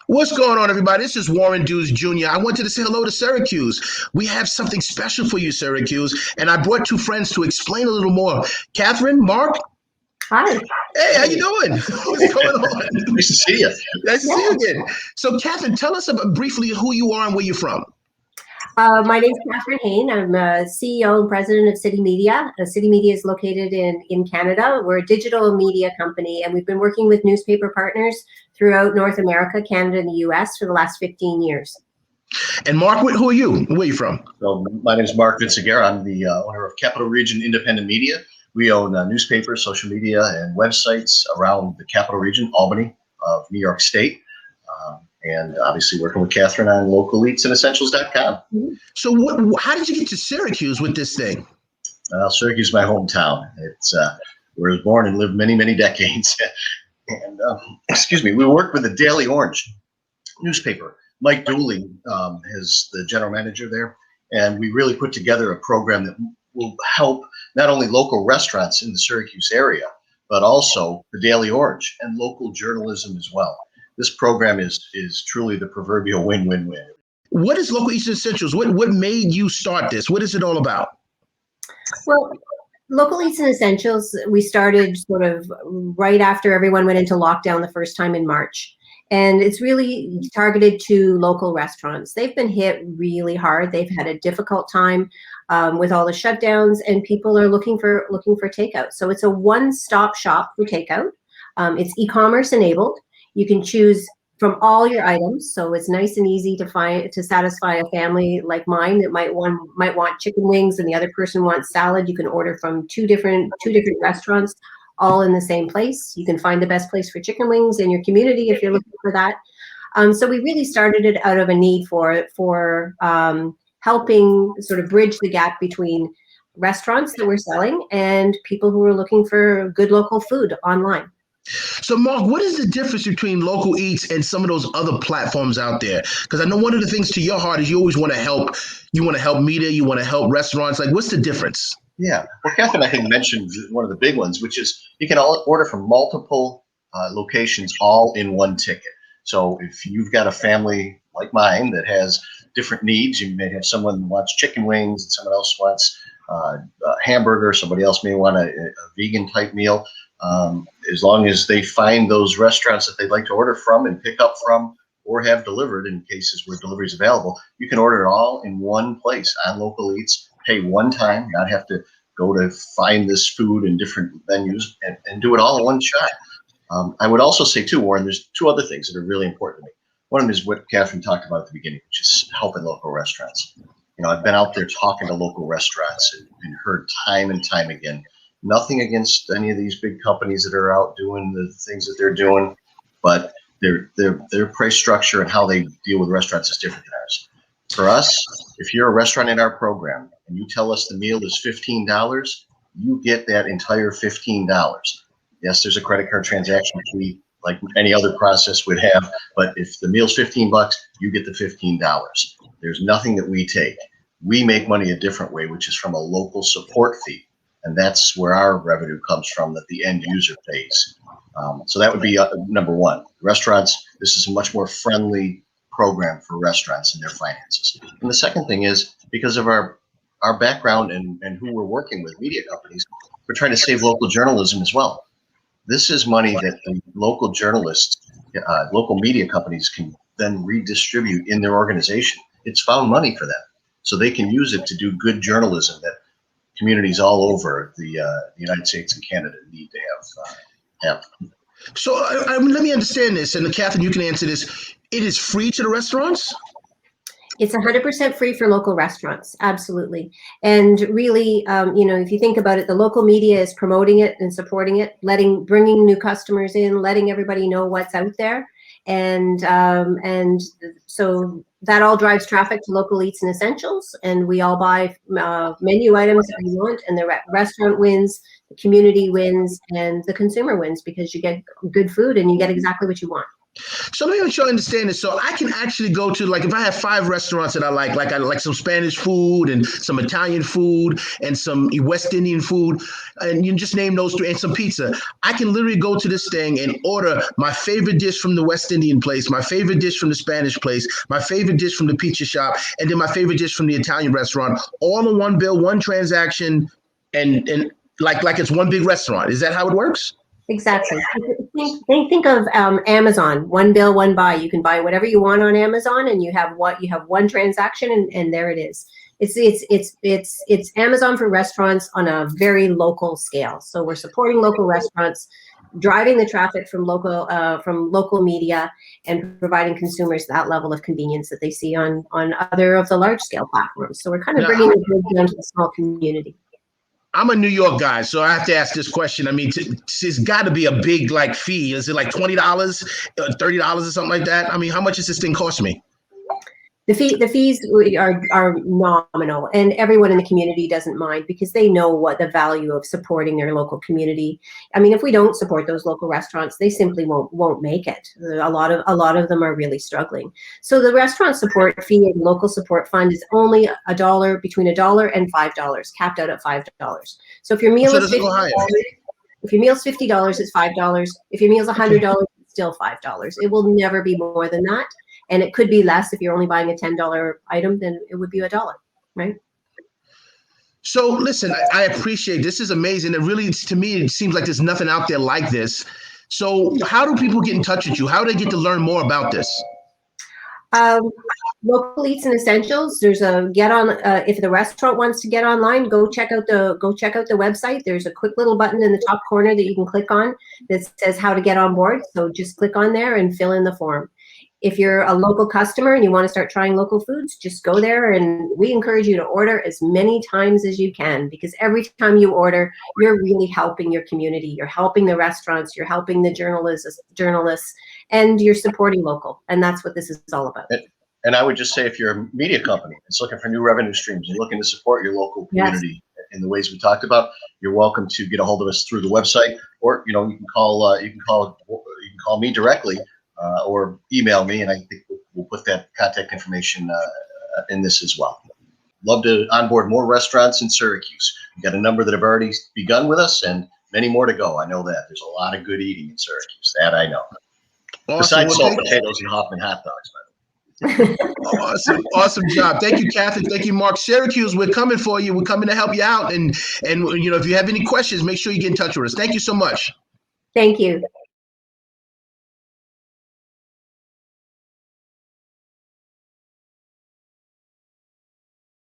What's going on, everybody? This is Warren Dews Jr. I wanted to say hello to Syracuse. We have something special for you, Syracuse, and I brought two friends to explain a little more. Catherine, Mark. Hi. Hey, how you doing? What's going on? Nice to see you. Nice to see you again. So, Catherine, tell us briefly who you are and where you're from. My name is Catherine Hain. I'm CEO and president of City Media. City Media is located in Canada. We're a digital media company, and we've been working with newspaper partners throughout North America, Canada, and the US for the last 15 years. And Mark, who are you? Where are you from? So my name is Mark Vitziguerra. I'm the owner of Capital Region Independent Media. We own newspapers, social media, and websites around the Capital Region, Albany of New York State. And obviously working with Catherine on localeatsandessentials.com. So how did you get to Syracuse with this thing? Syracuse is my hometown. It's where I was born and lived many, many decades. And excuse me, we worked with the Daily Orange newspaper. Mike Dooley is the general manager there. And we really put together a program that will help not only local restaurants in the Syracuse area, but also the Daily Orange and local journalism as well. This program is truly the proverbial win-win-win. What is Local Eats and Essentials? What made you start this? What is it all about? Well, Local Eats and Essentials, we started sort of right after everyone went into lockdown the first time in March. And it's really targeted to local restaurants. They've been hit really hard. They've had a difficult time with all the shutdowns, and people are looking for takeout. So it's a one-stop shop for takeout. It's e-commerce enabled. You can choose from all your items, so it's nice and easy to satisfy a family like mine that might want chicken wings and the other person wants salad. You can order from two different restaurants, all in the same place. You can find the best place for chicken wings in your community if you're looking for that. So we really started it out of a need for helping sort of bridge the gap between restaurants that we're selling and people who are looking for good local food online. So, Mark, what is the difference between Local Eats and some of those other platforms out there? Because I know one of the things to your heart is you always want to help. You want to help media. You want to help restaurants. Like, what's the difference? Yeah. Well, Catherine, I think, mentioned one of the big ones, which is you can order from multiple locations all in one ticket. So if you've got a family like mine that has different needs, you may have someone who wants chicken wings and someone else wants a hamburger. Somebody else may want a vegan type meal. As long as they find those restaurants that they'd like to order from and pick up from or have delivered in cases where delivery is available, you can order it all in one place on Local Eats, pay one time, not have to go to find this food in different venues and do it all in one shot. I would also say too, Warren, there's two other things that are really important to me. One of them is what Catherine talked about at the beginning, which is helping local restaurants. You know, I've been out there talking to local restaurants and heard time and time again, nothing against any of these big companies that are out doing the things that they're doing, but their price structure and how they deal with restaurants is different than ours. For us, if you're a restaurant in our program and you tell us the meal is $15, you get that entire $15. Yes, there's a credit card transaction fee like any other process would have, but if the meal's $15, you get the $15. There's nothing that we take. We make money a different way, which is from a local support fee. And that's where our revenue comes from, that the end user pays. So that would be number one. Restaurants, this is a much more friendly program for restaurants and their finances. And the second thing is, because of our background and who we're working with, media companies, we're trying to save local journalism as well. This is money that the local journalists, local media companies can then redistribute in their organization. It's found money for them. So they can use it to do good journalism that communities all over the United States and Canada need to have. So let me understand this, and Catherine, you can answer this. It is free to the restaurants? It's 100% free for local restaurants, absolutely. And really, if you think about it, the local media is promoting it and supporting it, bringing new customers in, letting everybody know what's out there. And so that all drives traffic to Local Eats and Essentials, and we all buy menu items that we want, and the restaurant wins, the community wins, and the consumer wins because you get good food and you get exactly what you want. So let me make sure I understand this. So I can actually go to, like, if I have 5 restaurants that I like some Spanish food and some Italian food and some West Indian food, and you just name those 3 and some pizza. I can literally go to this thing and order my favorite dish from the West Indian place, my favorite dish from the Spanish place, my favorite dish from the pizza shop, and then my favorite dish from the Italian restaurant, all in one bill, one transaction, and like it's one big restaurant. Is that how it works? Exactly. Think of Amazon, one bill, one buy. You can buy whatever you want on Amazon, and you have one transaction, and there it is. It's Amazon for restaurants on a very local scale. So we're supporting local restaurants, driving the traffic from local media, and providing consumers that level of convenience that they see on other of the large scale platforms. So we're kind of bringing it down to the small community. I'm a New York guy, so I have to ask this question. I mean, it's got to be a big like fee. Is it like $20, $30 or something like that? I mean, how much does this thing cost me? The fees are nominal, and everyone in the community doesn't mind because they know what the value of supporting their local community. I mean, if we don't support those local restaurants, they simply won't make it. A lot of them are really struggling. So the restaurant support fee and local support fund is only $1, between $1 and $5, capped out at $5. So if your meal is $50, if your meal's $50, it's $5. If your meal's $100, it's still $5. It will never be more than that. And it could be less if you're only buying a $10 item, then it would be $1, right? So listen, I appreciate this. Is amazing. It really, to me, it seems like there's nothing out there like this. So how do people get in touch with you? How do they get to learn more about this? Local Eats and Essentials. There's a if the restaurant wants to get online, go check out the website. There's a quick little button in the top corner that you can click on that says how to get on board. So just click on there and fill in the form. If you're a local customer and you want to start trying local foods, just go there, and we encourage you to order as many times as you can, because every time you order, you're really helping your community. You're helping the restaurants, you're helping the journalists, and you're supporting local. And that's what this is all about. And I would just say, if you're a media company that's looking for new revenue streams and looking to support your local community in the ways we talked about, you're welcome to get a hold of us through the website, or you can call me directly. Or email me, and I think we'll put that contact information in this as well. Love to onboard more restaurants in Syracuse. We've got a number that have already begun with us, and many more to go. I know that. There's a lot of good eating in Syracuse. That I know. Awesome. Besides salt potatoes and Hoffman hot dogs, by the way. Awesome job. Thank you, Catherine. Thank you, Mark. Syracuse, we're coming for you. We're coming to help you out. And if you have any questions, make sure you get in touch with us. Thank you so much. Thank you.